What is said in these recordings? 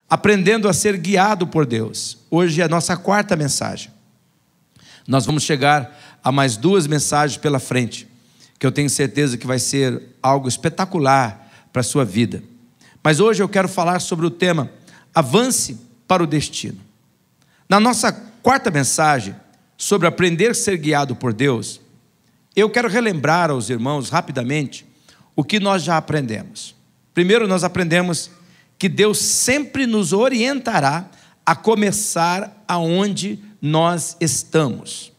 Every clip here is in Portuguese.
aprendendo a ser guiado por Deus. Hoje é a nossa quarta mensagem. Nós vamos chegar a mais 2 mensagens pela frente, que eu tenho certeza que vai ser algo espetacular para a sua vida. Mas hoje eu quero falar sobre o tema avance para o destino. Na nossa quarta mensagem, sobre aprender a ser guiado por Deus, eu quero relembrar aos irmãos rapidamente o que nós já aprendemos. Primeiro, nós aprendemos que Deus sempre nos orientará a começar aonde nós estamos.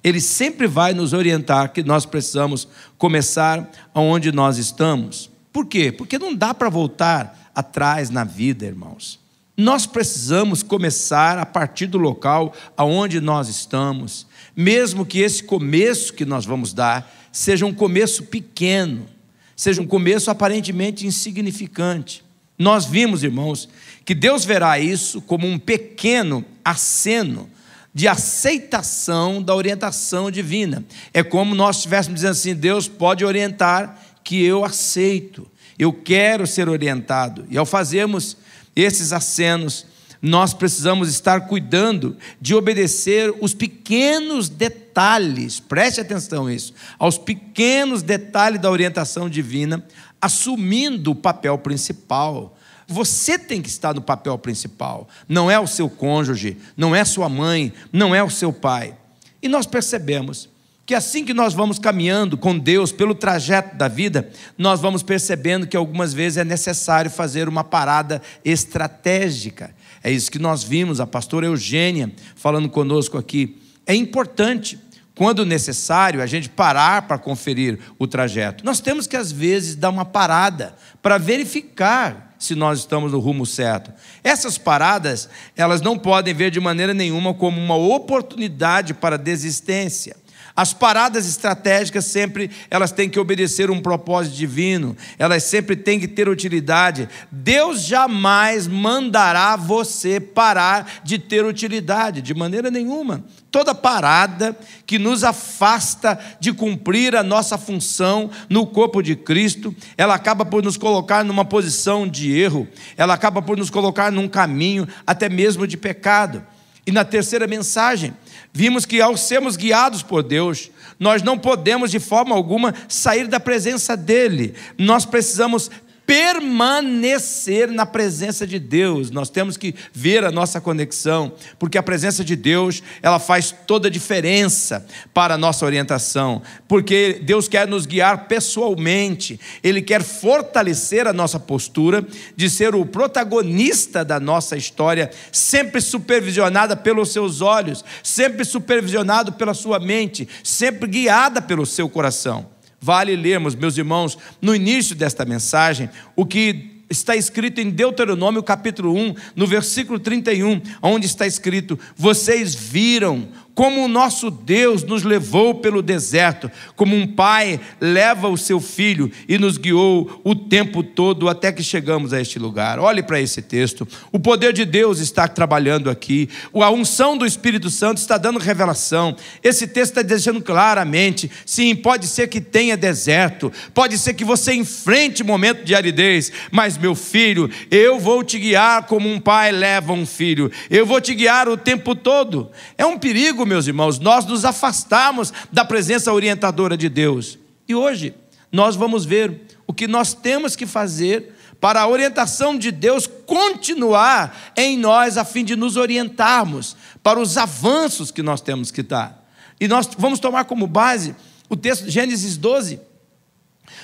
Ele sempre vai nos orientar que nós precisamos começar aonde nós estamos. Por quê? Porque não dá para voltar atrás na vida, irmãos. Nós precisamos começar a partir do local aonde nós estamos, mesmo que esse começo que nós vamos dar seja um começo pequeno, seja um começo aparentemente insignificante. Nós vimos, irmãos, que Deus verá isso como um pequeno aceno de aceitação da orientação divina. É como nós estivéssemos dizendo assim: Deus pode orientar, que eu aceito, eu quero ser orientado. E ao fazermos esses acenos, nós precisamos estar cuidando de obedecer os pequenos detalhes, preste atenção nisso, aos pequenos detalhes da orientação divina, assumindo o papel principal. Você tem que estar no papel principal, não é o seu cônjuge, não é sua mãe, não é o seu pai. E nós percebemos que assim que nós vamos caminhando com Deus pelo trajeto da vida, nós vamos percebendo que algumas vezes é necessário fazer uma parada estratégica. É isso que nós vimos, a pastora Eugênia falando conosco aqui. É importante, quando necessário, a gente parar para conferir o trajeto. Nós temos que às vezes dar uma parada para verificar se nós estamos no rumo certo. Essas paradas, elas não podem ver de maneira nenhuma como uma oportunidade para desistência. As paradas estratégicas sempre, elas têm que obedecer um propósito divino, elas sempre têm que ter utilidade. Deus jamais mandará você parar de ter utilidade, de maneira nenhuma. Toda parada que nos afasta de cumprir a nossa função no corpo de Cristo, ela acaba por nos colocar numa posição de erro, ela acaba por nos colocar num caminho até mesmo de pecado. E na terceira mensagem, vimos que ao sermos guiados por Deus, nós não podemos de forma alguma sair da presença dEle. Nós precisamos permanecer na presença de Deus. Nós temos que ver a nossa conexão, porque a presença de Deus, ela faz toda a diferença para a nossa orientação, porque Deus quer nos guiar pessoalmente, Ele quer fortalecer a nossa postura de ser o protagonista da nossa história, sempre supervisionada pelos seus olhos, sempre supervisionado pela sua mente, sempre guiada pelo seu coração. Vale lermos, meus irmãos, no início desta mensagem, o que está escrito em Deuteronômio capítulo 1, no versículo 31, onde está escrito: vocês viram como o nosso Deus nos levou pelo deserto, como um pai leva o seu filho e nos guiou o tempo todo até que chegamos a este lugar. Olhe para esse texto, o poder de Deus está trabalhando aqui, a unção do Espírito Santo está dando revelação. Esse texto está deixando claramente, sim, pode ser que tenha deserto, pode ser que você enfrente momento de aridez, mas meu filho, eu vou te guiar como um pai leva um filho, eu vou te guiar o tempo todo. É um perigo, meus irmãos, nós nos afastamos da presença orientadora de Deus. E hoje nós vamos ver o que nós temos que fazer para a orientação de Deus continuar em nós, a fim de nos orientarmos para os avanços que nós temos que dar. E nós vamos tomar como base o texto de Gênesis 12.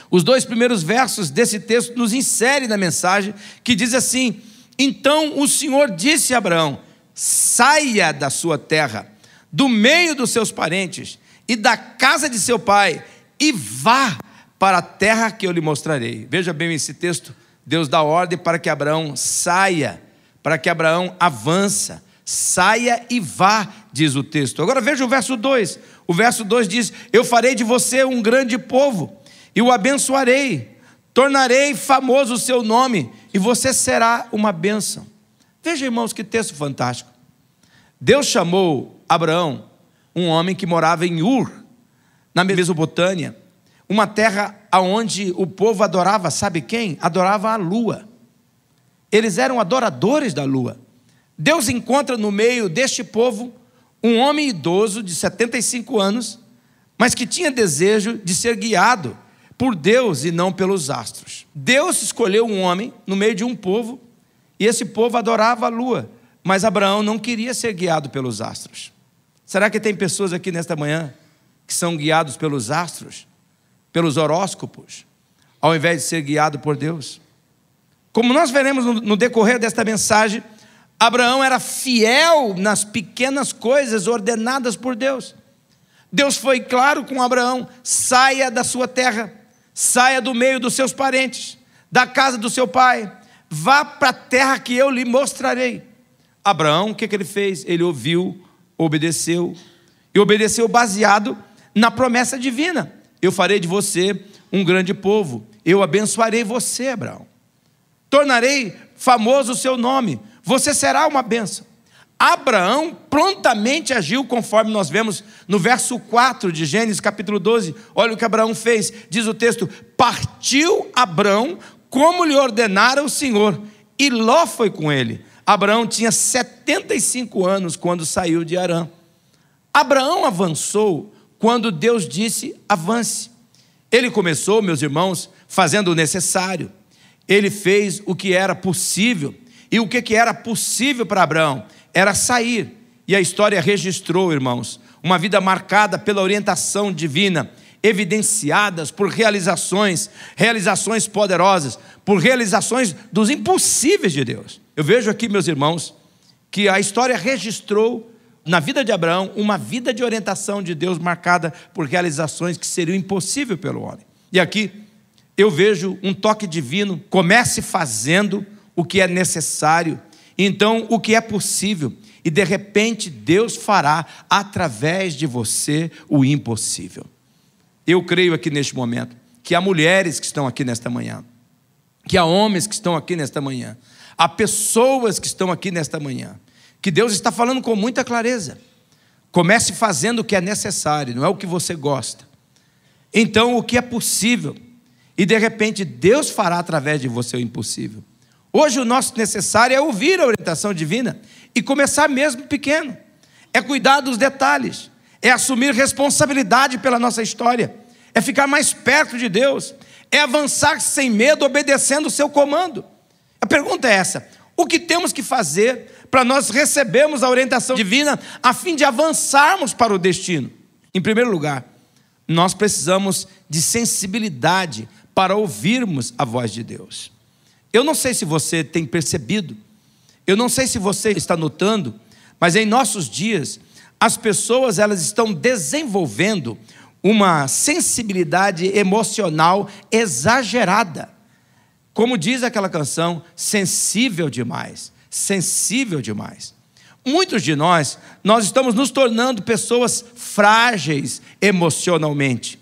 Os 2 primeiros versos desse texto nos inserem na mensagem, que diz assim: então o Senhor disse a Abraão: saia da sua terra, do meio dos seus parentes e da casa de seu pai, e vá para a terra que eu lhe mostrarei. Veja bem esse texto, Deus dá ordem para que Abraão saia, para que Abraão avança, saia e vá, diz o texto. Agora veja o verso 2, o verso 2 diz: eu farei de você um grande povo, e o abençoarei, tornarei famoso o seu nome, e você será uma bênção. Veja, irmãos, que texto fantástico. Deus chamou Abraão, um homem que morava em Ur, na Mesopotâmia, uma terra onde o povo adorava, sabe quem? Adorava a lua. Eles eram adoradores da lua. Deus encontra no meio deste povo um homem idoso de 75 anos, mas que tinha desejo de ser guiado por Deus e não pelos astros. Deus escolheu um homem no meio de um povo, e esse povo adorava a lua, mas Abraão não queria ser guiado pelos astros. Será que tem pessoas aqui nesta manhã que são guiados pelos astros, pelos horóscopos, ao invés de ser guiado por Deus? Como nós veremos no decorrer desta mensagem, Abraão era fiel nas pequenas coisas ordenadas por Deus. Deus foi claro com Abraão: saia da sua terra, saia do meio dos seus parentes, da casa do seu pai, vá para a terra que eu lhe mostrarei. Abraão, o que ele fez? Ele ouviu, obedeceu, e obedeceu baseado na promessa divina: eu farei de você um grande povo, eu abençoarei você, Abraão, tornarei famoso o seu nome, você será uma bênção. Abraão prontamente agiu conforme nós vemos no verso 4 de Gênesis capítulo 12. Olha o que Abraão fez, diz o texto: partiu Abraão como lhe ordenara o Senhor, e Ló foi com ele. Abraão tinha 75 anos quando saiu de Harã. Abraão avançou quando Deus disse avance. Ele começou, meus irmãos, fazendo o necessário. Ele fez o que era possível. E o que era possível para Abraão? Era sair. E a história registrou, irmãos, uma vida marcada pela orientação divina, evidenciadas por realizações poderosas, por realizações dos impossíveis de Deus. Eu vejo aqui, meus irmãos, que a história registrou na vida de Abraão uma vida de orientação de Deus marcada por realizações que seriam impossíveis pelo homem. E aqui eu vejo um toque divino: comece fazendo o que é necessário, então o que é possível, e de repente Deus fará através de você o impossível. Eu creio aqui neste momento que há mulheres que estão aqui nesta manhã, que há homens que estão aqui nesta manhã, há pessoas que estão aqui nesta manhã, que Deus está falando com muita clareza: comece fazendo o que é necessário, não é o que você gosta, então o que é possível, e de repente Deus fará através de você o impossível. Hoje o nosso necessário é ouvir a orientação divina e começar mesmo pequeno, é cuidar dos detalhes, é assumir responsabilidade pela nossa história, é ficar mais perto de Deus, é avançar sem medo, obedecendo o seu comando. A pergunta é essa: o que temos que fazer para nós recebermos a orientação divina a fim de avançarmos para o destino? Em primeiro lugar, nós precisamos de sensibilidade para ouvirmos a voz de Deus. Eu não sei se você tem percebido, eu não sei se você está notando, mas em nossos dias, as pessoas elas estão desenvolvendo uma sensibilidade emocional exagerada. Como diz aquela canção, sensível demais, sensível demais. Muitos de nós estamos nos tornando pessoas frágeis emocionalmente.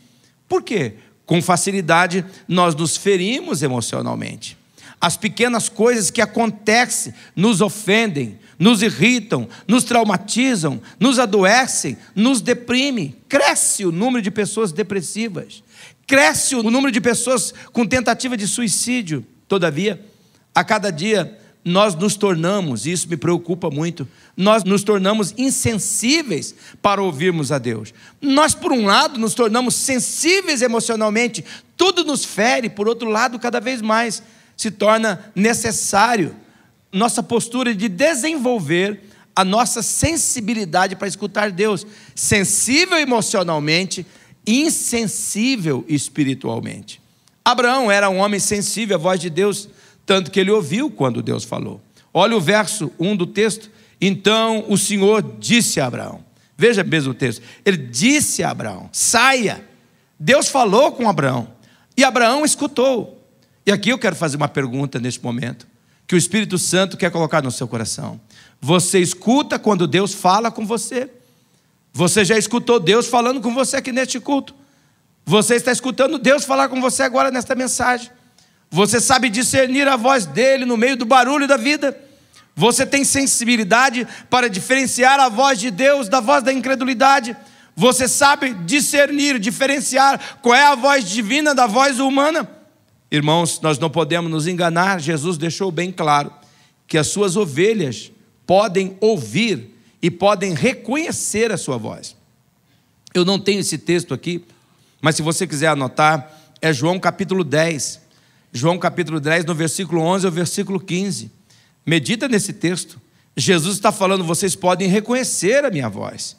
Por quê? Com facilidade nós nos ferimos emocionalmente. As pequenas coisas que acontecem nos ofendem, nos irritam, nos traumatizam, nos adoecem, nos deprimem. Cresce o número de pessoas depressivas, cresce o número de pessoas com tentativa de suicídio. Todavia, a cada dia nós nos tornamos, e isso me preocupa muito, nós nos tornamos insensíveis para ouvirmos a Deus. Nós, por um lado, nos tornamos sensíveis emocionalmente, tudo nos fere. Por outro lado, cada vez mais se torna necessário nossa postura de desenvolver a nossa sensibilidade para escutar Deus. Sensível emocionalmente, insensível espiritualmente. Abraão era um homem sensível à voz de Deus, tanto que ele ouviu quando Deus falou. Olha o verso 1 do texto: então o Senhor disse a Abraão. Veja mesmo o texto, ele disse a Abraão: saia. Deus falou com Abraão, e Abraão escutou. E aqui eu quero fazer uma pergunta neste momento, que o Espírito Santo quer colocar no seu coração. Você escuta quando Deus fala com você? Você já escutou Deus falando com você aqui neste culto? Você está escutando Deus falar com você agora nesta mensagem? Você sabe discernir a voz dele no meio do barulho da vida? Você tem sensibilidade para diferenciar a voz de Deus da voz da incredulidade? Você sabe discernir, diferenciar qual é a voz divina da voz humana? Irmãos, nós não podemos nos enganar. Jesus deixou bem claro que as suas ovelhas podem ouvir e podem reconhecer a sua voz. Eu não tenho esse texto aqui, mas se você quiser anotar, é João capítulo 10. João capítulo 10, no versículo 11 ao versículo 15. Medita nesse texto. Jesus está falando, vocês podem reconhecer a minha voz.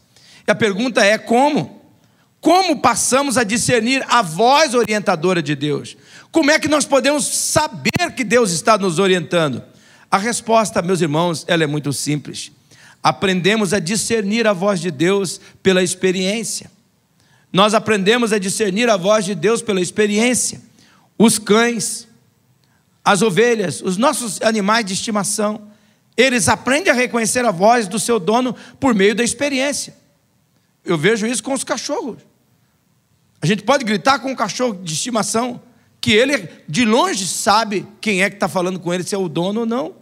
E a pergunta é como? Como passamos a discernir a voz orientadora de Deus? Como é que nós podemos saber que Deus está nos orientando? A resposta, meus irmãos, ela é muito simples. Aprendemos a discernir a voz de Deus pela experiência. Nós aprendemos a discernir a voz de Deus pela experiência. Os cães, as ovelhas, os nossos animais de estimação, eles aprendem a reconhecer a voz do seu dono por meio da experiência. Eu vejo isso com os cachorros. A gente pode gritar com um cachorro de estimação, que ele de longe sabe quem é que está falando com ele, se é o dono ou não.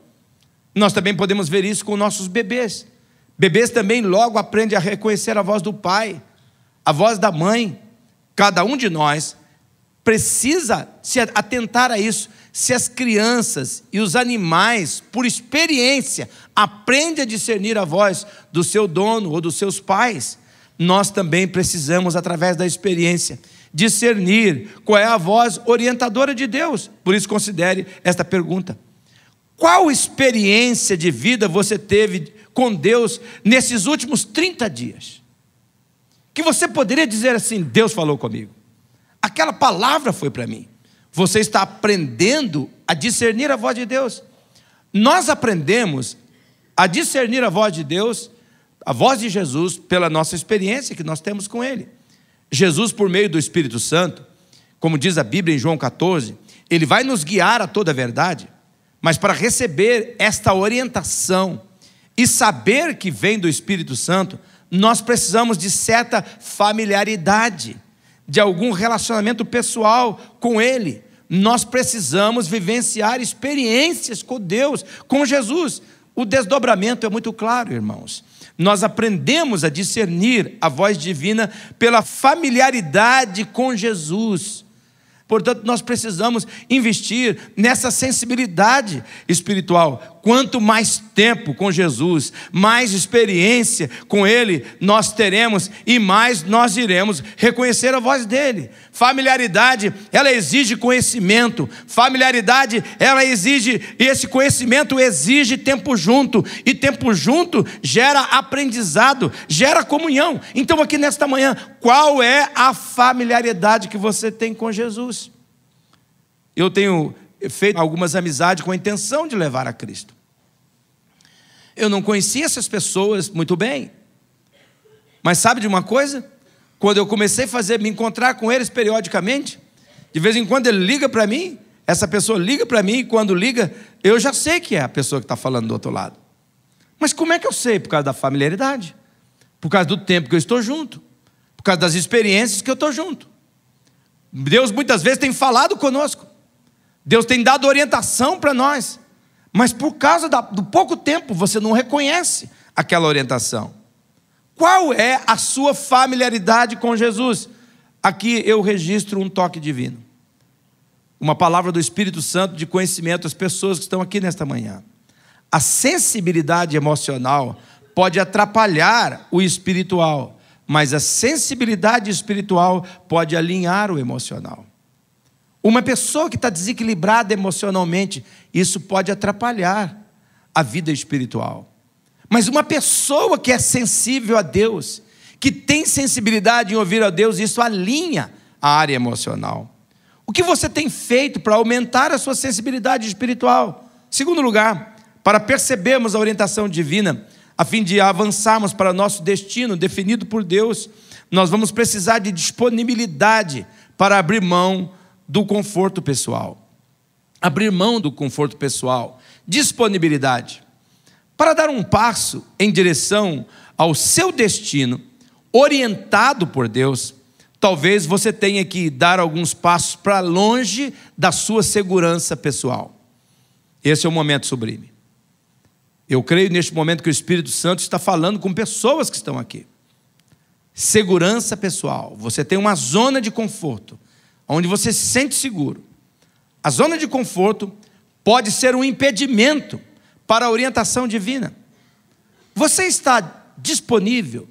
Nós também podemos ver isso com nossos bebês. Bebês também logo aprendem a reconhecer a voz do pai, a voz da mãe. Cada um de nós precisa se atentar a isso. Se as crianças e os animais, por experiência, aprendem a discernir a voz do seu dono ou dos seus pais, nós também precisamos, através da experiência, discernir qual é a voz orientadora de Deus. Por isso, considere esta pergunta: qual experiência de vida você teve com Deus nesses últimos 30 dias? Que você poderia dizer assim: Deus falou comigo, aquela palavra foi para mim. Você está aprendendo a discernir a voz de Deus. Nós aprendemos a discernir a voz de Deus, a voz de Jesus, pela nossa experiência que nós temos com Ele. Jesus, por meio do Espírito Santo, como diz a Bíblia em João 14, Ele vai nos guiar a toda a verdade. Mas para receber esta orientação e saber que vem do Espírito Santo, nós precisamos de certa familiaridade, de algum relacionamento pessoal com Ele. Nós precisamos vivenciar experiências com Deus, com Jesus. O desdobramento é muito claro, irmãos. Nós aprendemos a discernir a voz divina pela familiaridade com Jesus. Portanto, nós precisamos investir nessa sensibilidade espiritual. Quanto mais tempo com Jesus, mais experiência com Ele nós teremos e mais nós iremos reconhecer a voz dEle. Familiaridade, ela exige conhecimento. Familiaridade, ela exige, e esse conhecimento exige tempo junto. E tempo junto gera aprendizado, gera comunhão. Então aqui nesta manhã, qual é a familiaridade que você tem com Jesus? Eu tenho feito algumas amizades com a intenção de levar a Cristo. Eu não conhecia essas pessoas muito bem. Mas sabe de uma coisa? Quando eu comecei a me encontrar com eles periodicamente, de vez em quando ele liga para mim, essa pessoa liga para mim, e quando liga, eu já sei que é a pessoa que está falando do outro lado. Mas como é que eu sei? Por causa da familiaridade, por causa do tempo que eu estou junto, por causa das experiências que eu estou junto. Deus muitas vezes tem falado conosco, Deus tem dado orientação para nós, mas por causa do pouco tempo você não reconhece aquela orientação. Qual é a sua familiaridade com Jesus? Aqui eu registro um toque divino, uma palavra do Espírito Santo de conhecimento às pessoas que estão aqui nesta manhã. A sensibilidade emocional pode atrapalhar o espiritual, mas a sensibilidade espiritual pode alinhar o emocional. Uma pessoa que está desequilibrada emocionalmente, isso pode atrapalhar a vida espiritual. Mas uma pessoa que é sensível a Deus, que tem sensibilidade em ouvir a Deus, isso alinha a área emocional. O que você tem feito para aumentar a sua sensibilidade espiritual? Segundo lugar, para percebermos a orientação divina, a fim de avançarmos para nosso destino definido por Deus, nós vamos precisar de disponibilidade para abrir mão do conforto pessoal. Abrir mão do conforto pessoal. Disponibilidade. Para dar um passo em direção ao seu destino, orientado por Deus, talvez você tenha que dar alguns passos para longe da sua segurança pessoal. Esse é o momento sublime. Eu creio neste momento que o Espírito Santo está falando com pessoas que estão aqui. Segurança pessoal. Você tem uma zona de conforto, onde você se sente seguro. A zona de conforto pode ser um impedimento para a orientação divina. Você está disponível?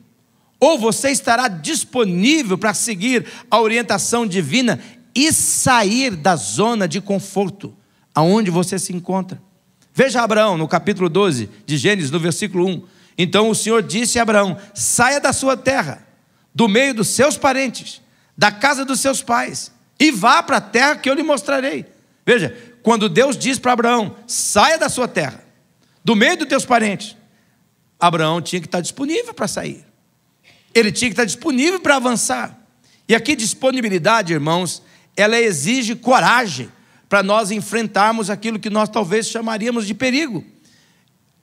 Ou você estará disponível para seguir a orientação divina e sair da zona de conforto aonde você se encontra? Veja Abraão no capítulo 12 de Gênesis, no versículo 1. Então o Senhor disse a Abraão: saia da sua terra, do meio dos seus parentes, da casa dos seus pais, e vá para a terra que eu lhe mostrarei. Veja, quando Deus diz para Abraão: saia da sua terra, do meio dos teus parentes, Abraão tinha que estar disponível para sair. Ele tinha que estar disponível para avançar. E aqui disponibilidade, irmãos, ela exige coragem para nós enfrentarmos aquilo que nós talvez chamaríamos de perigo.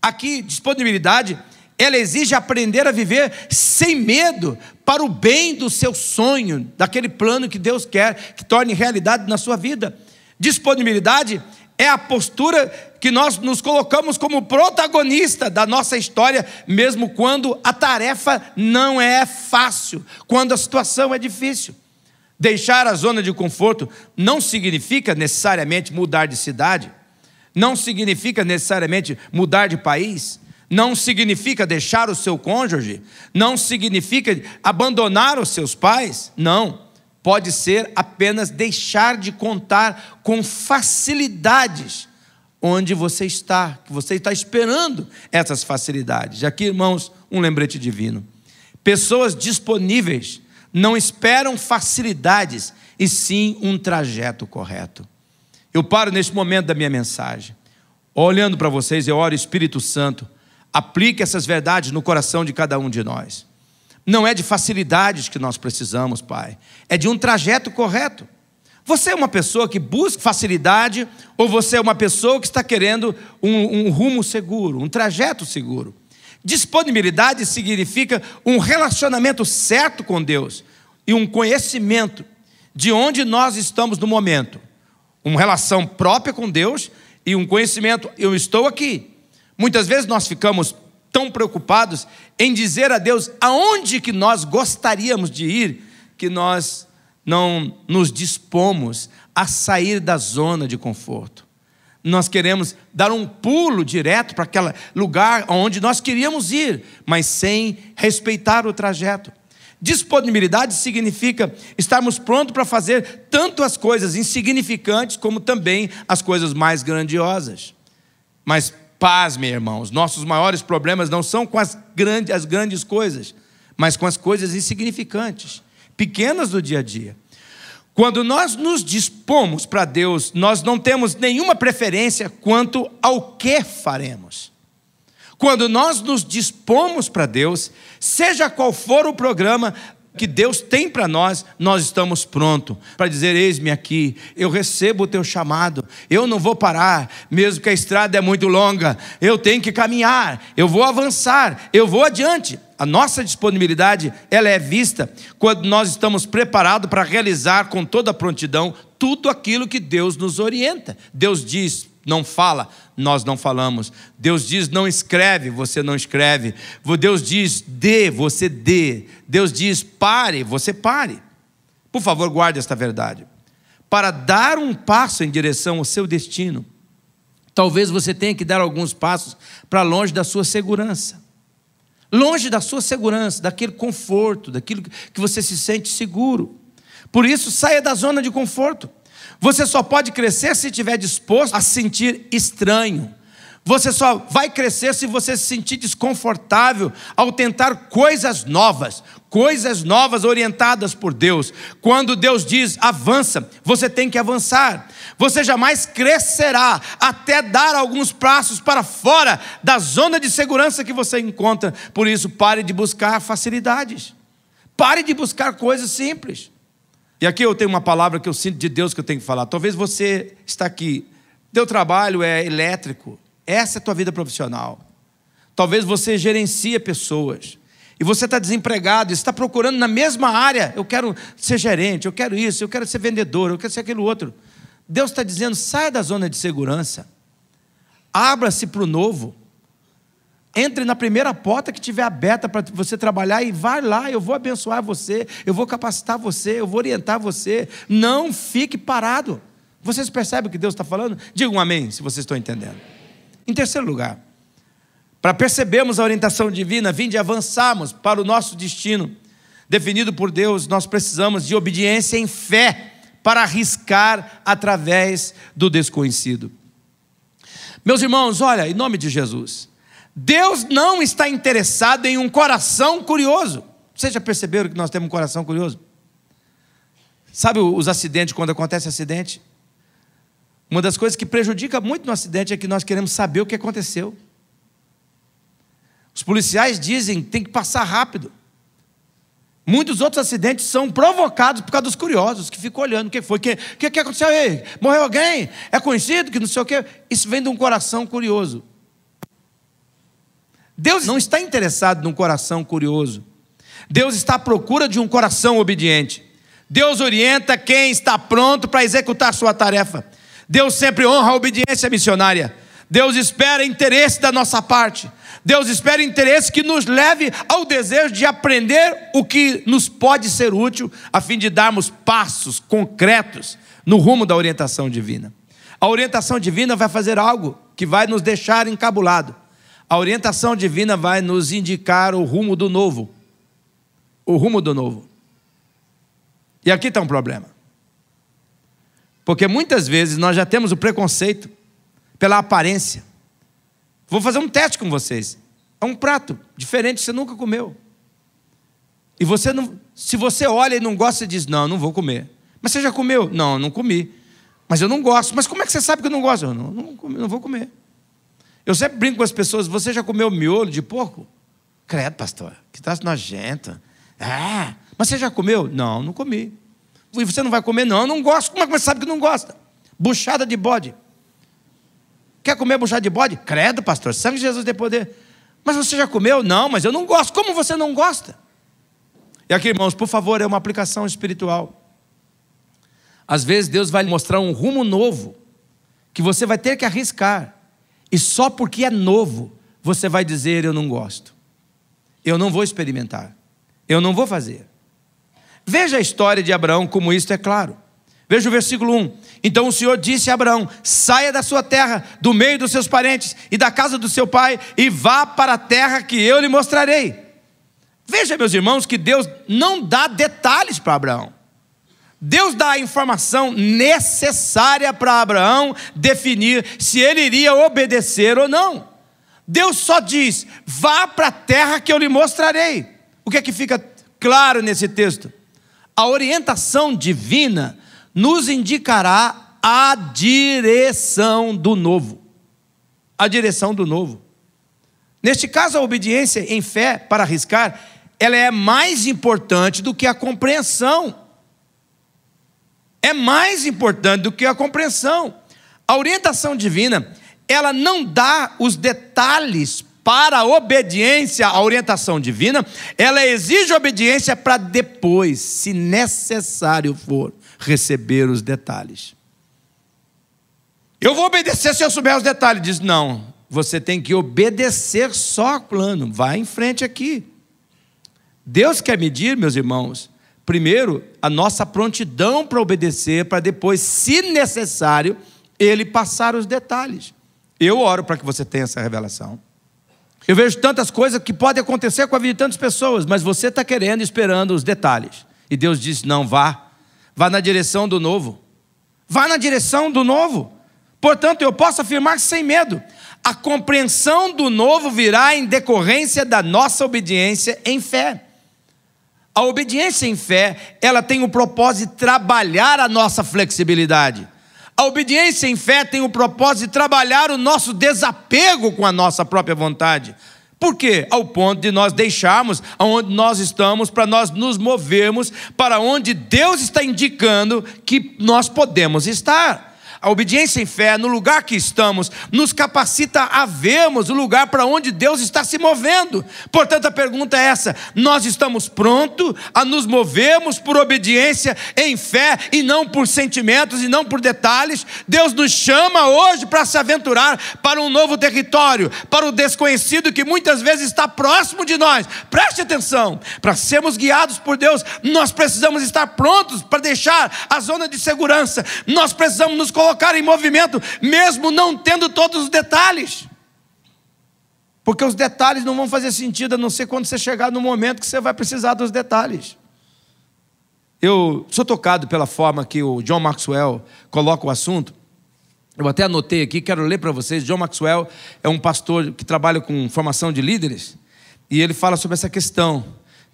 Aqui, disponibilidade, ela exige aprender a viver sem medo para o bem do seu sonho, daquele plano que Deus quer que torne realidade na sua vida. Disponibilidade é a postura que nós nos colocamos como protagonista da nossa história, mesmo quando a tarefa não é fácil, quando a situação é difícil. Deixar a zona de conforto não significa necessariamente mudar de cidade, não significa necessariamente mudar de país, não significa deixar o seu cônjuge, não significa abandonar os seus pais, não. Pode ser apenas deixar de contar com facilidades onde você está, que você está esperando essas facilidades. Aqui, irmãos, um lembrete divino. Pessoas disponíveis não esperam facilidades, e sim um trajeto correto. Eu paro neste momento da minha mensagem, olhando para vocês, eu oro: Espírito Santo, aplique essas verdades no coração de cada um de nós. Não é de facilidades que nós precisamos, Pai, é de um trajeto correto. Você é uma pessoa que busca facilidade, ou você é uma pessoa que está querendo um rumo seguro, um trajeto seguro? Disponibilidade significa um relacionamento certo com Deus e um conhecimento de onde nós estamos no momento. Uma relação própria com Deus e um conhecimento: eu estou aqui. Muitas vezes nós ficamos tão preocupados em dizer a Deus aonde que nós gostaríamos de ir, que nós não nos dispomos a sair da zona de conforto. Nós queremos dar um pulo direto para aquele lugar onde nós queríamos ir, mas sem respeitar o trajeto. Disponibilidade significa estarmos prontos para fazer tanto as coisas insignificantes como também as coisas mais grandiosas. Mas pasme, irmãos, nossos maiores problemas não são com as grandes coisas, mas com as coisas insignificantes, pequenas do dia a dia. Quando nós nos dispomos para Deus, nós não temos nenhuma preferência quanto ao que faremos. Quando nós nos dispomos para Deus, seja qual for o programa que Deus tem para nós, nós estamos prontos para dizer: eis-me aqui, eu recebo o teu chamado, eu não vou parar, mesmo que a estrada é muito longa, eu tenho que caminhar, eu vou avançar, eu vou adiante. A nossa disponibilidade, ela é vista quando nós estamos preparados para realizar com toda a prontidão tudo aquilo que Deus nos orienta. Deus diz: não fala, nós não falamos. Deus diz: não escreve, você não escreve. Deus diz: dê, você dê. Deus diz: pare, você pare. Por favor, guarde esta verdade. Para dar um passo em direção ao seu destino, talvez você tenha que dar alguns passos para longe da sua segurança. Longe da sua segurança, daquele conforto, daquilo que você se sente seguro. Por isso, saia da zona de conforto. Você só pode crescer se estiver disposto a se sentir estranho. Você só vai crescer se você se sentir desconfortável ao tentar coisas novas orientadas por Deus. Quando Deus diz avança, você tem que avançar. Você jamais crescerá até dar alguns passos para fora da zona de segurança que você encontra. Por isso, pare de buscar facilidades. Pare de buscar coisas simples. E aqui eu tenho uma palavra que eu sinto de Deus que eu tenho que falar. Talvez você está aqui, teu trabalho é elétrico, essa é a tua vida profissional. Talvez você gerencia pessoas e você está desempregado, está procurando na mesma área: eu quero ser gerente, eu quero isso, eu quero ser vendedor, eu quero ser aquilo outro. Deus está dizendo: saia da zona de segurança, abra-se para o novo. Entre na primeira porta que estiver aberta para você trabalhar e vai lá, eu vou abençoar você, eu vou capacitar você, eu vou orientar você. Não fique parado. Vocês percebem o que Deus está falando? Diga um amém, se vocês estão entendendo. Em terceiro lugar, para percebermos a orientação divina, a fim de avançarmos para o nosso destino definido por Deus, nós precisamos de obediência em fé para arriscar através do desconhecido. Meus irmãos, olha, em nome de Jesus, Deus não está interessado em um coração curioso. Vocês já perceberam que nós temos um coração curioso? Sabe os acidentes, quando acontece acidente? Uma das coisas que prejudica muito no acidente é que nós queremos saber o que aconteceu. Os policiais dizem que tem que passar rápido. Muitos outros acidentes são provocados por causa dos curiosos, que ficam olhando o que foi, o que aconteceu aí? Morreu alguém? É conhecido que não sei o quê? Isso vem de um coração curioso. Deus não está interessado num coração curioso. Deus está à procura de um coração obediente. Deus orienta quem está pronto para executar sua tarefa. Deus sempre honra a obediência missionária. Deus espera interesse da nossa parte. Deus espera interesse que nos leve ao desejo de aprender o que nos pode ser útil, a fim de darmos passos concretos no rumo da orientação divina. A orientação divina vai fazer algo que vai nos deixar encabulado. A orientação divina vai nos indicar o rumo do novo. O rumo do novo. E aqui está um problema. Porque muitas vezes nós já temos o preconceito pela aparência. Vou fazer um teste com vocês. É um prato diferente que você nunca comeu. E você não, se você olha e não gosta, você diz, não vou comer. Mas você já comeu? Não comi. Mas eu não gosto. Mas como é que você sabe que eu não gosto? Eu não vou comer. Eu sempre brinco com as pessoas, você já comeu miolo de porco? Credo, pastor, que troço nojento. Mas você já comeu? Não comi. E você não vai comer? Não gosto. Como é que você sabe que não gosta? Buchada de bode. Quer comer buchada de bode? Credo, pastor, sangue de Jesus tem poder. Mas você já comeu? Não, mas eu não gosto. Como você não gosta? E aqui, irmãos, por favor, é uma aplicação espiritual. Às vezes Deus vai lhe mostrar um rumo novo, que você vai ter que arriscar. E só porque é novo, você vai dizer, eu não gosto. Eu não vou experimentar. Eu não vou fazer. Veja a história de Abraão, como isto é claro. Veja o versículo 1. Então o Senhor disse a Abraão, saia da sua terra, do meio dos seus parentes e da casa do seu pai, e vá para a terra que eu lhe mostrarei. Veja, meus irmãos, que Deus não dá detalhes para Abraão. Deus dá a informação necessária para Abraão definir se ele iria obedecer ou não. Deus só diz, vá para a terra que eu lhe mostrarei. O que é que fica claro nesse texto? A orientação divina nos indicará a direção do novo. A direção do novo. Neste caso, a obediência em fé para arriscar, ela é mais importante do que a compreensão. É mais importante do que a compreensão. A orientação divina, ela não dá os detalhes para a obediência à orientação divina, ela exige obediência para depois, se necessário for, receber os detalhes. Eu vou obedecer se eu souber os detalhes. Diz, não, você tem que obedecer só ao plano, vai em frente aqui. Deus quer medir, meus irmãos, primeiro, a nossa prontidão para obedecer, para depois, se necessário, Ele passar os detalhes. Eu oro para que você tenha essa revelação. Eu vejo tantas coisas que podem acontecer com a vida de tantas pessoas, mas você está querendo, esperando os detalhes. E Deus diz, não, vá na direção do novo. Vá na direção do novo. Portanto, eu posso afirmar sem medo, a compreensão do novo virá em decorrência da nossa obediência em fé. A obediência em fé, ela tem o propósito de trabalhar a nossa flexibilidade. A obediência em fé tem o propósito de trabalhar o nosso desapego com a nossa própria vontade. Por quê? Ao ponto de nós deixarmos aonde nós estamos para nós nos movermos para onde Deus está indicando que nós podemos estar. A obediência em fé, no lugar que estamos, nos capacita a vermos o lugar para onde Deus está se movendo. Portanto, a pergunta é essa: nós estamos prontos a nos movermos por obediência em fé e não por sentimentos e não por detalhes? Deus nos chama hoje para se aventurar para um novo território, para o desconhecido que muitas vezes está próximo de nós. Preste atenção, para sermos guiados por Deus, nós precisamos estar prontos para deixar a zona de segurança. Nós precisamos nos colocar em movimento, mesmo não tendo todos os detalhes. Porque os detalhes não vão fazer sentido, a não ser quando você chegar no momento que você vai precisar dos detalhes. Eu sou tocado pela forma que o John Maxwell coloca o assunto. Eu até anotei aqui, quero ler para vocês. John Maxwell é um pastor que trabalha com formação de líderes, e ele fala sobre essa questão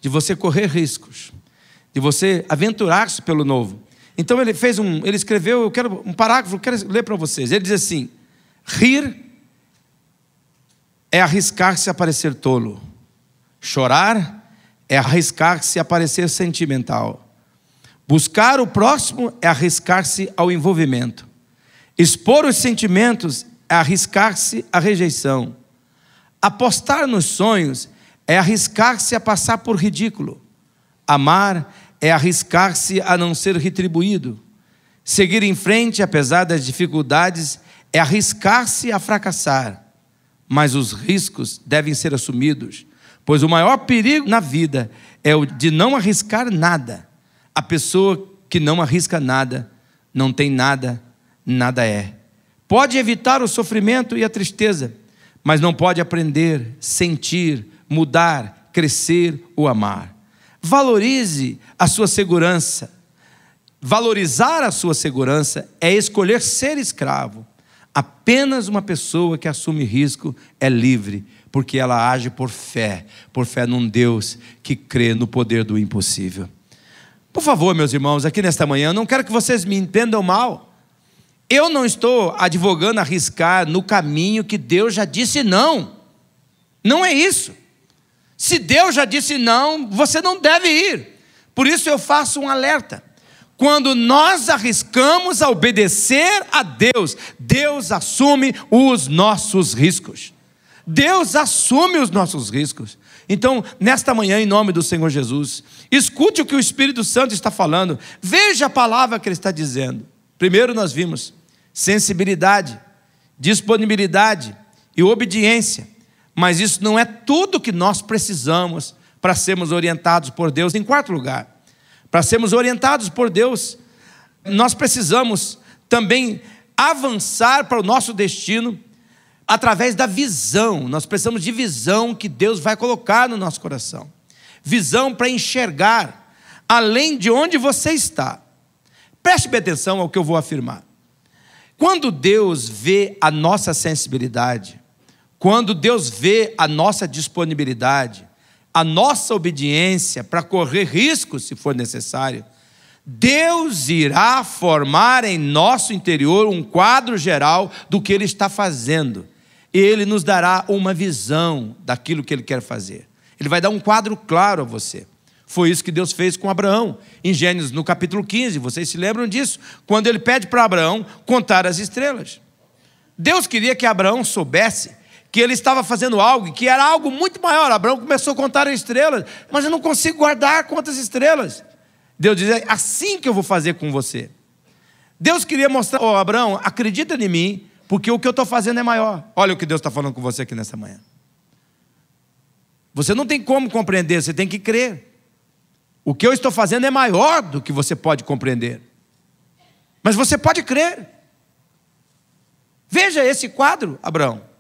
de você correr riscos, de você aventurar-se pelo novo. Então ele escreveu, um parágrafo, eu quero ler para vocês. Ele diz assim: rir é arriscar-se a parecer tolo. Chorar é arriscar-se a parecer sentimental. Buscar o próximo é arriscar-se ao envolvimento. Expor os sentimentos é arriscar-se à rejeição. Apostar nos sonhos é arriscar-se a passar por ridículo. Amar é arriscar-se a não ser retribuído. Seguir em frente, apesar das dificuldades, é arriscar-se a fracassar. Mas os riscos devem ser assumidos, pois o maior perigo na vida é o de não arriscar nada. A pessoa que não arrisca nada, não tem nada, nada é. Pode evitar o sofrimento e a tristeza, mas não pode aprender, sentir, mudar, crescer ou amar. Valorize a sua segurança. Valorizar a sua segurança é escolher ser escravo. Apenas uma pessoa que assume risco é livre, porque ela age por fé num Deus que crê no poder do impossível. Por favor, meus irmãos, aqui nesta manhã, eu não quero que vocês me entendam mal. Eu não estou advogando arriscar no caminho que Deus já disse não. Não é isso. Se Deus já disse não, você não deve ir. Por isso eu faço um alerta. Quando nós arriscamos a obedecer a Deus, Deus assume os nossos riscos. Deus assume os nossos riscos. Então, nesta manhã, em nome do Senhor Jesus, escute o que o Espírito Santo está falando. Veja a palavra que Ele está dizendo. Primeiro nós vimos sensibilidade, disponibilidade e obediência. Mas isso não é tudo que nós precisamos para sermos orientados por Deus. Em quarto lugar, para sermos orientados por Deus, nós precisamos também avançar para o nosso destino através da visão. Nós precisamos de visão que Deus vai colocar no nosso coração. Visão para enxergar além de onde você está. Preste bem atenção ao que eu vou afirmar. Quando Deus vê a nossa sensibilidade, quando Deus vê a nossa disponibilidade, a nossa obediência para correr riscos se for necessário, Deus irá formar em nosso interior um quadro geral do que Ele está fazendo. Ele nos dará uma visão daquilo que Ele quer fazer. Ele vai dar um quadro claro a você. Foi isso que Deus fez com Abraão. Em Gênesis, no capítulo 15, vocês se lembram disso? Quando Ele pede para Abraão contar as estrelas. Deus queria que Abraão soubesse que ele estava fazendo algo, que era algo muito maior. Abraão começou a contar as estrelas, mas eu não consigo guardar quantas estrelas. Deus diz: é assim que eu vou fazer com você. Deus queria mostrar: Abraão, acredita em mim, porque o que eu estou fazendo é maior. Olha o que Deus está falando com você aqui nessa manhã. Você não tem como compreender, você tem que crer. O que eu estou fazendo é maior do que você pode compreender. Mas você pode crer. Veja esse quadro, Abraão.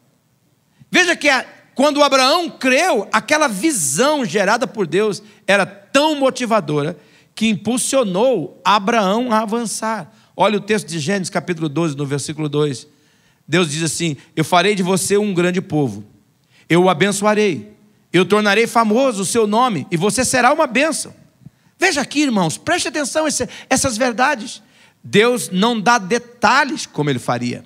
Veja que quando Abraão creu, aquela visão gerada por Deus era tão motivadora que impulsionou Abraão a avançar. Olha o texto de Gênesis capítulo 12, no versículo 2. Deus diz assim: eu farei de você um grande povo, eu o abençoarei, eu tornarei famoso o seu nome, e você será uma bênção. Veja aqui, irmãos, preste atenção a essas verdades. Deus não dá detalhes como Ele faria.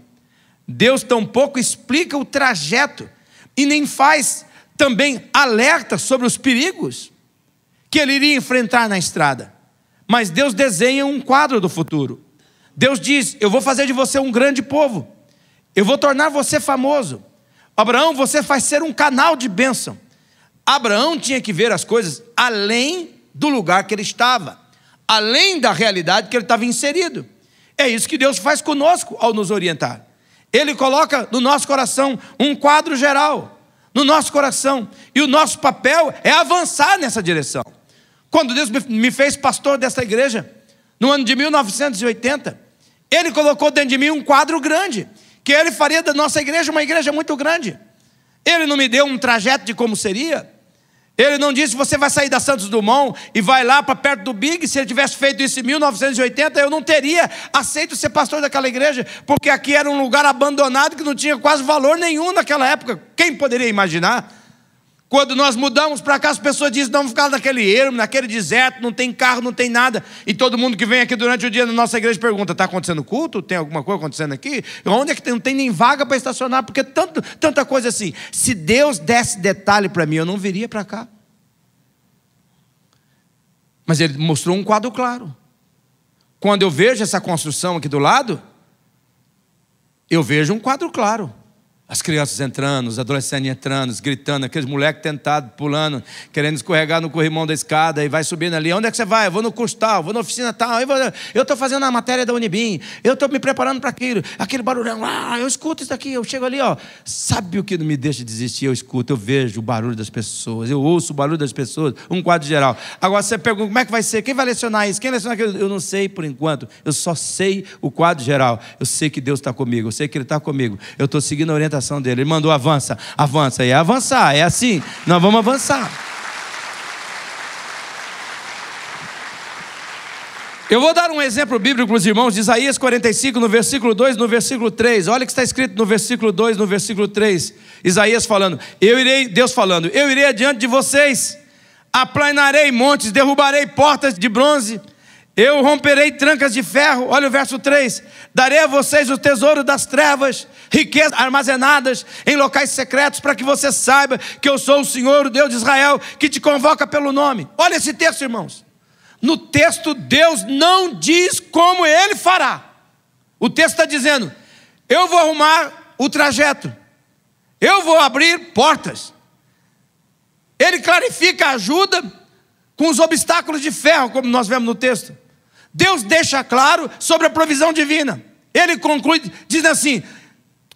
Deus tampouco explica o trajeto e nem faz também alerta sobre os perigos que ele iria enfrentar na estrada. Mas Deus desenha um quadro do futuro. Deus diz: eu vou fazer de você um grande povo, eu vou tornar você famoso. Abraão, você vai ser um canal de bênção. Abraão tinha que ver as coisas além do lugar que ele estava, além da realidade que ele estava inserido. É isso que Deus faz conosco ao nos orientar. Ele coloca no nosso coração um quadro geral, no nosso coração, e o nosso papel é avançar nessa direção. Quando Deus me fez pastor dessa igreja, no ano de 1980, Ele colocou dentro de mim um quadro grande, que Ele faria da nossa igreja uma igreja muito grande. Ele não me deu um trajeto de como seria. Ele não disse, você vai sair da Santos Dumont e vai lá para perto do Big. Se ele tivesse feito isso em 1980, eu não teria aceito ser pastor daquela igreja, porque aqui era um lugar abandonado que não tinha quase valor nenhum naquela época. Quem poderia imaginar? Quando nós mudamos para cá, as pessoas dizem, não, vamos ficar naquele ermo, naquele deserto, não tem carro, não tem nada. E todo mundo que vem aqui durante o dia na nossa igreja pergunta, está acontecendo culto? Tem alguma coisa acontecendo aqui? Onde é que não tem nem vaga para estacionar? Porque tanta coisa assim. Se Deus desse detalhe para mim, eu não viria para cá. Mas Ele mostrou um quadro claro. Quando eu vejo essa construção aqui do lado, eu vejo um quadro claro. As crianças entrando, os adolescentes entrando, gritando, aqueles moleques tentados, pulando, querendo escorregar no corrimão da escada, e vai subindo ali. Onde é que você vai? Eu vou no curso tal, vou na oficina tal, eu estou fazendo a matéria da Unibim, eu estou me preparando para aquilo, aquele barulhão, eu escuto isso daqui, eu chego ali, ó. Sabe o que não me deixa desistir? Eu escuto, eu vejo o barulho das pessoas, eu ouço o barulho das pessoas, um quadro geral. Agora você pergunta, como é que vai ser? Quem vai lecionar isso? Quem leciona aquilo? Eu não sei por enquanto, eu só sei o quadro geral. Eu sei que Deus está comigo, eu sei que Ele está comigo, eu estou seguindo a orientação dele. Ele mandou avança, e é avançar, é assim, nós vamos avançar. Eu vou dar um exemplo bíblico para os irmãos de Isaías 45, no versículo 2, no versículo 3. Olha o que está escrito no versículo 2, no versículo 3. Isaías falando, Deus falando, eu irei adiante de vocês, aplanarei montes, derrubarei portas de bronze, eu romperei trancas de ferro. Olha o verso 3. Darei a vocês o tesouro das trevas, riquezas armazenadas em locais secretos, para que você saiba que eu sou o Senhor, o Deus de Israel, que te convoca pelo nome. Olha esse texto, irmãos. No texto, Deus não diz como Ele fará. O texto está dizendo, eu vou arrumar o trajeto, eu vou abrir portas. Ele clarifica a ajuda com os obstáculos de ferro, como nós vemos no texto. Deus deixa claro sobre a provisão divina. Ele conclui, diz assim,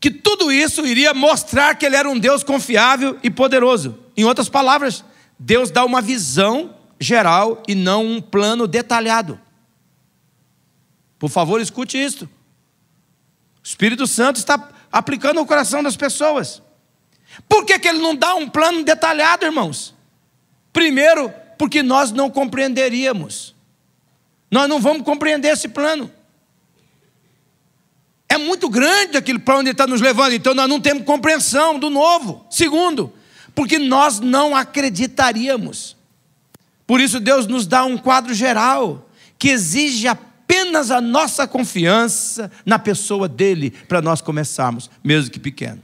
que tudo isso iria mostrar que Ele era um Deus confiável e poderoso. Em outras palavras, Deus dá uma visão geral e não um plano detalhado. Por favor, escute isso. O Espírito Santo está aplicando no coração das pessoas. Por que Ele não dá um plano detalhado, irmãos? Primeiro, porque nós não compreenderíamos. Nós não vamos compreender esse plano. É muito grande aquilo para onde Ele está nos levando, então nós não temos compreensão do novo. Segundo, porque nós não acreditaríamos. Por isso Deus nos dá um quadro geral, que exige apenas a nossa confiança na pessoa dEle, para nós começarmos, mesmo que pequeno.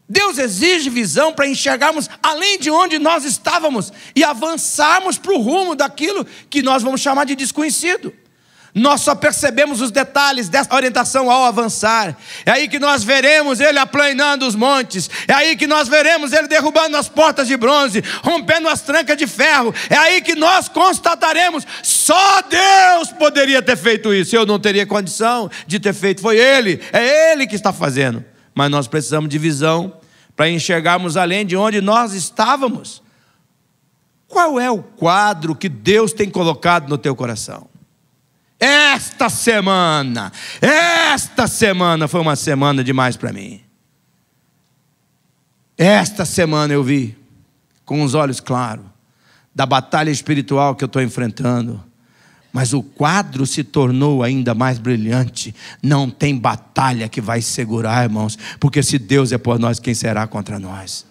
Deus exige visão para enxergarmos além de onde nós estávamos e avançarmos para o rumo daquilo que nós vamos chamar de desconhecido. Nós só percebemos os detalhes dessa orientação ao avançar. É aí que nós veremos Ele aplanando os montes. É aí que nós veremos Ele derrubando as portas de bronze, rompendo as trancas de ferro. É aí que nós constataremos, só Deus poderia ter feito isso. Eu não teria condição de ter feito, foi Ele, é Ele que está fazendo. Mas nós precisamos de visão para enxergarmos além de onde nós estávamos. Qual é o quadro que Deus tem colocado no teu coração? Esta semana foi uma semana demais para mim. Esta semana eu vi, com os olhos claros, da batalha espiritual que eu estou enfrentando. Mas o quadro se tornou ainda mais brilhante. Não tem batalha que vai segurar, irmãos, porque se Deus é por nós, quem será contra nós?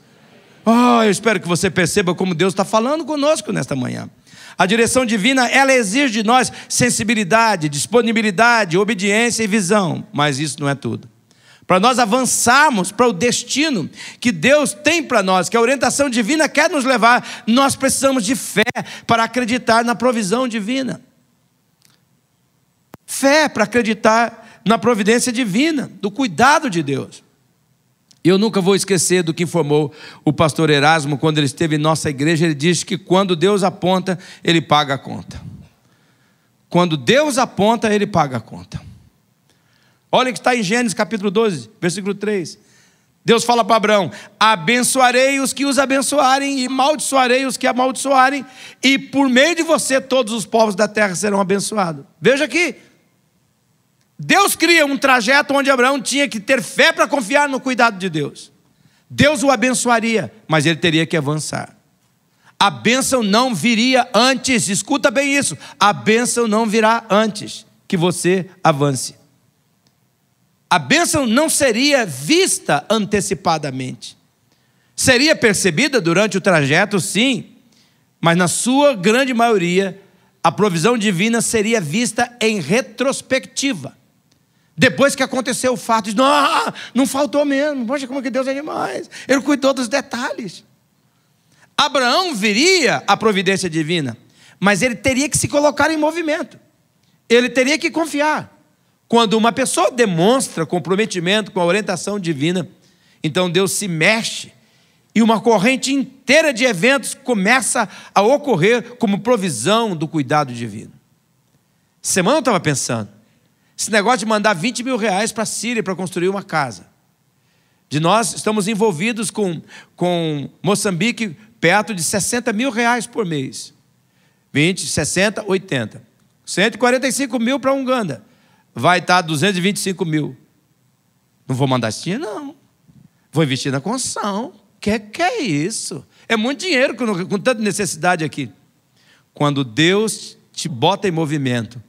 Eu espero que você perceba como Deus está falando conosco nesta manhã. A direção divina, ela exige de nós sensibilidade, disponibilidade, obediência e visão. Mas isso não é tudo. Para nós avançarmos para o destino que Deus tem para nós, que a orientação divina quer nos levar, nós precisamos de fé para acreditar na provisão divina. Fé para acreditar na providência divina, do cuidado de Deus. Eu nunca vou esquecer do que informou o pastor Erasmo quando ele esteve em nossa igreja. Ele disse que quando Deus aponta, Ele paga a conta. Quando Deus aponta, Ele paga a conta. Olha o que está em Gênesis capítulo 12, versículo 3. Deus fala para Abraão, abençoarei os que os abençoarem e amaldiçoarei os que amaldiçoarem, e por meio de você todos os povos da terra serão abençoados. Veja aqui, Deus cria um trajeto onde Abraão tinha que ter fé para confiar no cuidado de Deus. Deus o abençoaria, mas ele teria que avançar. A bênção não viria antes, escuta bem isso, a bênção não virá antes que você avance. A bênção não seria vista antecipadamente. Seria percebida durante o trajeto, sim, mas na sua grande maioria, a provisão divina seria vista em retrospectiva. Depois que aconteceu o fato, diz, não faltou mesmo, poxa, como que Deus é demais, ele cuidou dos detalhes. Abraão viria a providência divina, mas ele teria que se colocar em movimento, ele teria que confiar. Quando uma pessoa demonstra comprometimento com a orientação divina, então Deus se mexe e uma corrente inteira de eventos começa a ocorrer como provisão do cuidado divino. Semana eu estava pensando, esse negócio de mandar 20 mil reais para a Síria para construir uma casa. De nós estamos envolvidos com Moçambique perto de 60 mil reais por mês. 20, 60, 80. 145 mil para a Uganda. Vai estar 225 mil. Não vou mandar Síria, não. Vou investir na construção. Que é isso? É muito dinheiro com tanta necessidade aqui. Quando Deus te bota em movimento,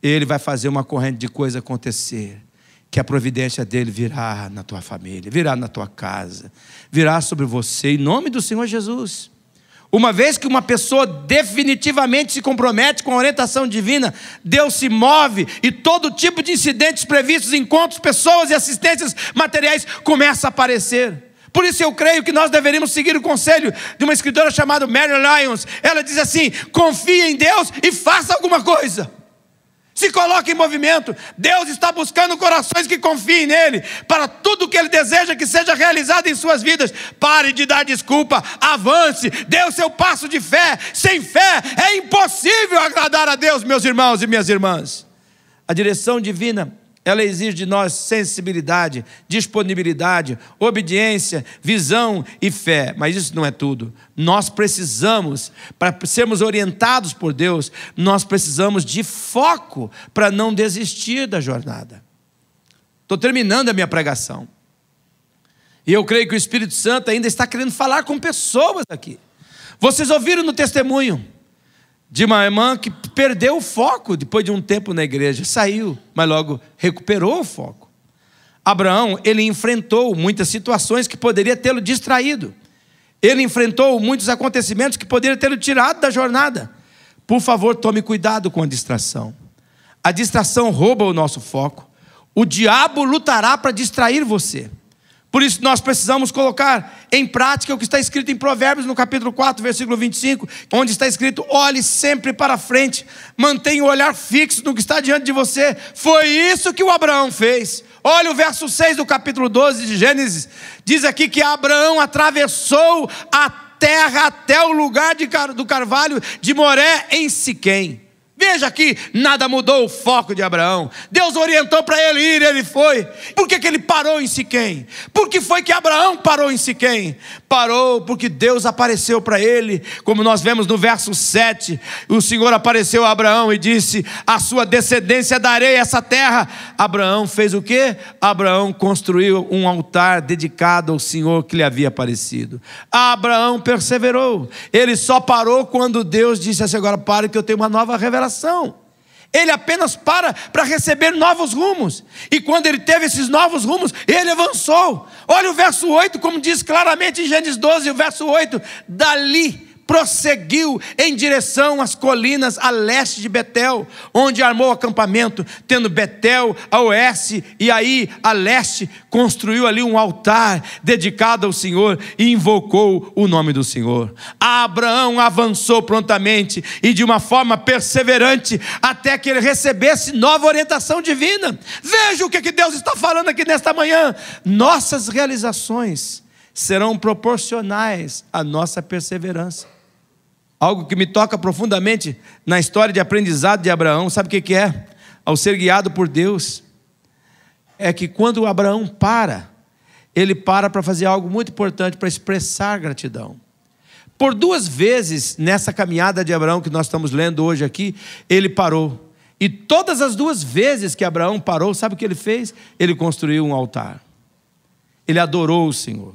Ele vai fazer uma corrente de coisa acontecer, que a providência dele virá na tua família, virá na tua casa, virá sobre você, em nome do Senhor Jesus. Uma vez que uma pessoa definitivamente se compromete com a orientação divina, Deus se move e todo tipo de incidentes previstos, encontros, pessoas e assistências materiais começa a aparecer. Por isso eu creio que nós deveríamos seguir o conselho de uma escritora chamada Mary Lyons. Ela diz assim, confie em Deus e faça alguma coisa. Se coloque em movimento. Deus está buscando corações que confiem nele, para tudo que ele deseja que seja realizado em suas vidas. Pare de dar desculpa, avance, dê o seu passo de fé. Sem fé é impossível agradar a Deus, meus irmãos e minhas irmãs. A direção divina, ela exige de nós sensibilidade, disponibilidade, obediência, visão e fé. Mas isso não é tudo. Nós precisamos, para sermos orientados por Deus, nós precisamos de foco para não desistir da jornada. Estou terminando a minha pregação. E eu creio que o Espírito Santo ainda está querendo falar com pessoas aqui. Vocês ouviram no testemunho de uma irmã que perdeu o foco depois de um tempo na igreja, saiu, mas logo recuperou o foco. Abraão, ele enfrentou muitas situações que poderiam tê-lo distraído. Ele enfrentou muitos acontecimentos que poderiam tê-lo tirado da jornada. Por favor, tome cuidado com a distração. A distração rouba o nosso foco. O diabo lutará para distrair você. Por isso nós precisamos colocar em prática o que está escrito em Provérbios, no capítulo 4, versículo 25, onde está escrito, olhe sempre para frente, mantenha o olhar fixo no que está diante de você. Foi isso que o Abraão fez. Olha o verso 6 do capítulo 12 de Gênesis, diz aqui que Abraão atravessou a terra até o lugar do carvalho de Moré em Siquém. Veja aqui, nada mudou o foco de Abraão. Deus orientou para ele ir, ele foi. Por que ele parou em Siquém? Por que foi que Abraão parou em Siquém? Parou porque Deus apareceu para ele, como nós vemos no verso 7. O Senhor apareceu a Abraão e disse, a sua descendência darei essa terra. Abraão fez o quê? Abraão construiu um altar dedicado ao Senhor que lhe havia aparecido. Abraão perseverou. Ele só parou quando Deus disse assim, agora pare que eu tenho uma nova revelação. Ele apenas para receber novos rumos. E quando ele teve esses novos rumos, ele avançou. Olha o verso 8, como diz claramente em Gênesis 12, o verso 8. Dali prosseguiu em direção às colinas a leste de Betel, onde armou acampamento, tendo Betel a oeste e aí a leste, construiu ali um altar dedicado ao Senhor e invocou o nome do Senhor. Abraão avançou prontamente e de uma forma perseverante até que ele recebesse nova orientação divina. Veja o que Deus está falando aqui nesta manhã. Nossas realizações serão proporcionais à nossa perseverança. Algo que me toca profundamente na história de aprendizado de Abraão, sabe o que é? Ao ser guiado por Deus, é que quando Abraão ele para fazer algo muito importante, para expressar gratidão. Por 2 vezes nessa caminhada de Abraão que nós estamos lendo hoje aqui, ele parou. E todas as 2 vezes que Abraão parou, sabe o que ele fez? Ele construiu um altar. Ele adorou o Senhor.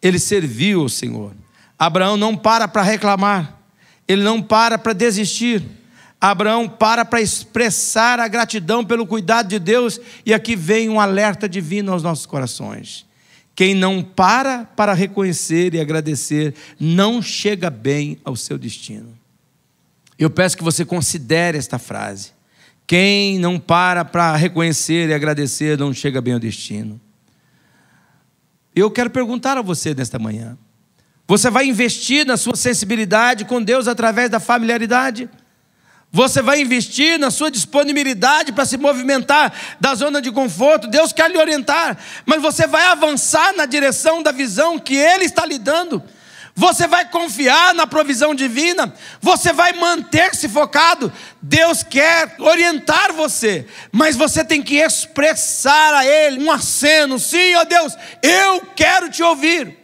ele serviu ao Senhor. Abraão não para reclamar, ele não para desistir. Abraão para expressar a gratidão pelo cuidado de Deus, e aqui vem um alerta divino aos nossos corações. Quem não para reconhecer e agradecer, não chega bem ao seu destino. Eu peço que você considere esta frase. Quem não para reconhecer e agradecer, não chega bem ao destino. Eu quero perguntar a você nesta manhã: você vai investir na sua sensibilidade com Deus através da familiaridade? Você vai investir na sua disponibilidade para se movimentar da zona de conforto? Deus quer lhe orientar, mas você vai avançar na direção da visão que Ele está lhe dando? Você vai confiar na provisão divina? Você vai manter-se focado? Deus quer orientar você, mas você tem que expressar a Ele um aceno. Sim, ó Deus, eu quero te ouvir.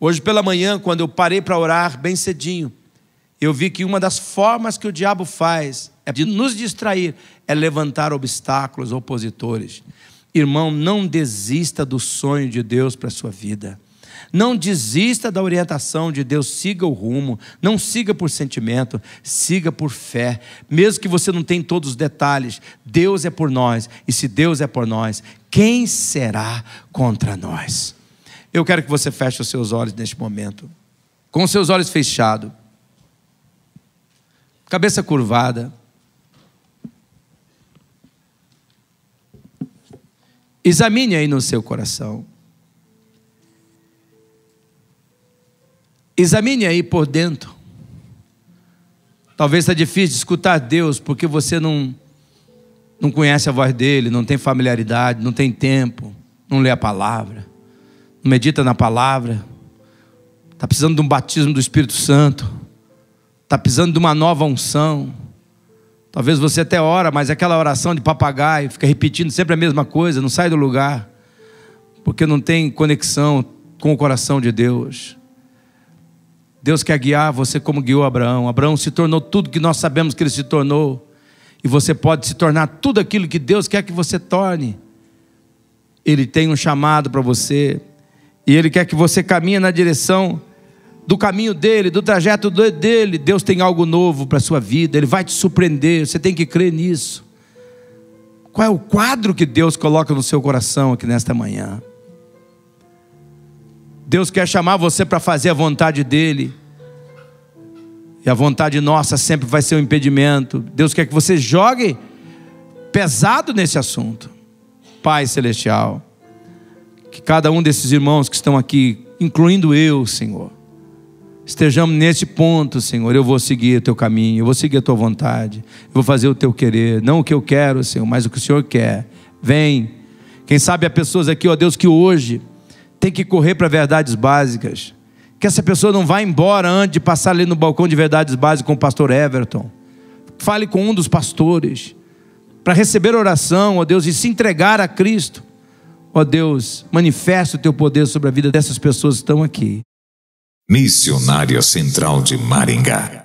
Hoje pela manhã, quando eu parei para orar bem cedinho, eu vi que uma das formas que o diabo faz de nos distrair é levantar obstáculos, opositores. Irmão, não desista do sonho de Deus para a sua vida. Não desista da orientação de Deus, siga o rumo, não siga por sentimento, siga por fé. Mesmo que você não tenha todos os detalhes, Deus é por nós, e se Deus é por nós, quem será contra nós? Eu quero que você feche os seus olhos neste momento, com os seus olhos fechados, cabeça curvada. Examine aí no seu coração. Examine aí por dentro. Talvez está difícil de escutar Deus, porque você não conhece a voz dEle, não tem familiaridade, não tem tempo, não lê a palavra, não medita na palavra. Está precisando de um batismo do Espírito Santo. Está precisando de uma nova unção. Talvez você até ora, mas aquela oração de papagaio, fica repetindo sempre a mesma coisa, não sai do lugar, porque não tem conexão com o coração de Deus. Deus quer guiar você como guiou Abraão. Abraão se tornou tudo que nós sabemos que ele se tornou, e você pode se tornar tudo aquilo que Deus quer que você torne. Ele tem um chamado para você, e Ele quer que você caminhe na direção do caminho dEle, do trajeto dEle. Deus tem algo novo para a sua vida, Ele vai te surpreender, você tem que crer nisso. Qual é o quadro que Deus coloca no seu coração aqui nesta manhã? Deus quer chamar você para fazer a vontade dEle, e a vontade nossa sempre vai ser um impedimento. Deus quer que você jogue pesado nesse assunto. Pai Celestial, que cada um desses irmãos que estão aqui, incluindo eu, Senhor, estejamos nesse ponto, Senhor. Eu vou seguir o Teu caminho, eu vou seguir a Tua vontade, eu vou fazer o Teu querer, não o que eu quero, Senhor, mas o que o Senhor quer. Vem. Quem sabe há pessoas aqui, ó Deus, que hoje tem que correr para verdades básicas, que essa pessoa não vá embora antes de passar ali no balcão de verdades básicas com o pastor Everton. Fale com um dos pastores para receber oração, ó Deus, e se entregar a Cristo. Ó Deus, manifesta o Teu poder sobre a vida dessas pessoas que estão aqui. Missionária Central de Maringá.